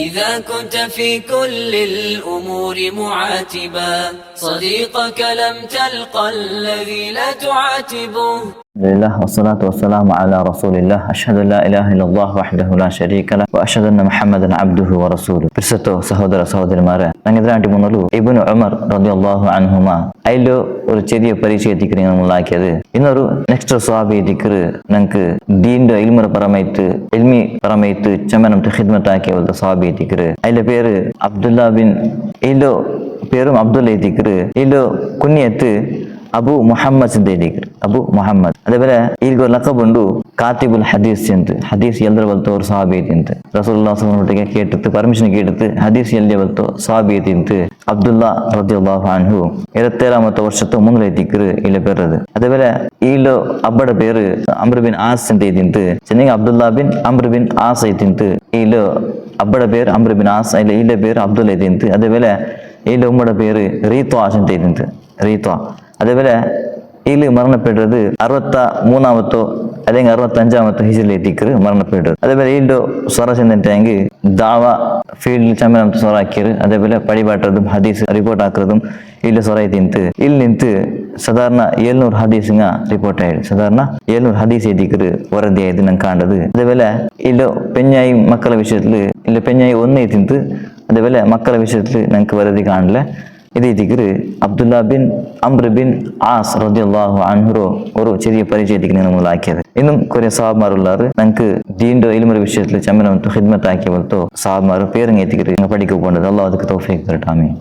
إذا كنت في كل الأمور معاتبا صديقك لم تلقى الذي لا تعاتبه. لله والصلاة والسلام على رسول الله أشهد أن لا إله إلا الله وحده لا شريك له وأشهد أن محمدا عبده ورسوله. ಪ್ರಸ್ತುತ ಸಹೋದರ ಸಹೋದರಿಮಾರೆ, ನಂಗೆ ಇದರಾಂಟಿ ಮೊದಲು ಇಬ್ನು ಉಮರ್ ರದಿಯಲ್ಲಾಹು ಅನ್ಹುಮಾ അതില് ഒരു ചെറിയ പരിചയത്തിക്ക് നമ്മളാക്കിയത്. ഇന്നൊരു നെക്സ്റ്റ് സ്വാബിക്ക് ഞങ്ങൾക്ക് ദീന്റെ ഇൽമി പറമയത്ത് ചമനം ഖിദ്മത്താക്കിയ സ്വാബിക്ക് അതിന്റെ പേര് അബ്ദുല്ല ബിൻ ഇതിലോ പേരും അബ്ദുല്ല എത്തിക്കറ് ഇതിലോ കുഞ്ഞത്ത് ಅಬು ಮುಹಮ್ಮದ್ ಸಿದ್ದೇದಿಕ್ರು. ಅಬು ಮುಹಮ್ಮದ್ ಅದೇപോലെ ಈಗ ಲಕಬುಂಡು ಕಾತಿಬುಲ್ ಹದೀಸ್ ಅಂತ. ಹದೀಸ್ ಎಲ್ಲರ ಬಲ್ತವ್ರು ಸಹಾಬೀತಿ ಅಂತ. ರಸೂಲುಲ್ಲಾಹ ಸಲ್ಲಲ್ಲಾಹು ಅಲೈಹಿ ವಸಲ್ಲಂ ಕೇಟಿತ್ತು ಪರ್ಮಿಷನ್ ಕೇಟಿತ್ತು ಹದೀಸ್ ಎಲ್ಲಿ ಬಲ್ತೋ ಸಹಾಬೀತಿ ಅಂತ. ಅಬ್ದುಲ್ಲಾ ರದಿಯಲ್ಲಾಹು ಅನ್ಹು 27 ವರ್ಷತ್ತು ಮುಂದೆ ಎತ್ತಿಕ್ರು ಇಲ್ಲ ಪೇರದು. ಅದೇപോലെ ಈಲು ಅಬ್ಬಡ പേര് അംർ ബിൻ ആസ് ಅಂತ ಇದಿಂತು. ಚೆನ್ನಂಗೆ ಅಬ್ದುಲ್ಲಾ ಬಿನ್ ಅಮ್ರ್ ಬಿನ್ ಆಸ್ ಐತಿಂತು. ಈಲು ಅಬ್ಬಡ പേര് അംർ ಬಿನ್ ಆಸ್ ಇಲ್ಲ ಈಲ പേര് അബ്ദുല്ല ಐತಿಂತು. ಅದೇപോലെ ಈಲು ಉಮ್ಮಡ പേര് ರೀತ್ವಾ ಅಂತ ಇದಿಂತು. ರೀತ್ವಾ അതേപോലെ ഇതിൽ മരണപ്പെട്ടത് 63 അല്ലെങ്കിൽ 65 ഹിജ്റിയിലെത്തിക്കറ് മരണപ്പെട്ടത്. അതേപോലെ ഇതിൻ്റെ സ്വറ ചെന്നിട്ടെങ്കിൽ ദാവ ഫീൽഡിൽ ചമ്മനം സ്വറാക്കിയത്. അതേപോലെ പടിപാട്ടതും ഹദീസ് റിപ്പോർട്ട് ആക്കുന്നതും ഇതിൽ സ്വറ തിന്ത് ಇಲ್ಲಿ ನಿಂತು ಸಾಧಾರಣ 700 ಹದೀಸಿಂಗ ರಿಪೋರ್ಟ್ ಆಯ್ತು. ಸಾಧಾರಣ 700 ಹದೀಸ್ ಎದಿಕರು ವರದಿ ಆಯ್ತು ನಂಗೆ ಕಾಣದು. അതേപോലെ ಇಲ್ಲಿ പെഞ്ഞായി മക്കളെ വിഷയത്തിൽ ಇಲ್ಲ പെഞ്ഞായി ഒന്നേ തിന്ത്. അതേപോലെ മക്കളെ വിഷയത്തിൽ ഞങ്ങൾക്ക് വരതി കാണില്ല. ഇതേതിക്ക് Abdullah bin Amr bin Aas റളിയല്ലാഹു അൻഹു ഒരു ചെറിയ പരിചയത്തിക്ക് നമ്മളാക്കിയത്. ഇന്നും കുറെ സഹാബന്മാരുള്ളവർ ഞങ്ങൾക്ക് ദീന്റെ ഇൽമുടെ വിഷയത്തിൽ ചമ്മനം ഖിദ്മത്ത് ആക്കിയ പോലത്തെ സഹാബന്മാർ പേരെത്തിക്ക് പഠിക്കുക പോകേണ്ടത്. അല്ലാഹു അതുക്ക് തൗഫീഖ് തരട്ടെ. ആമീൻ.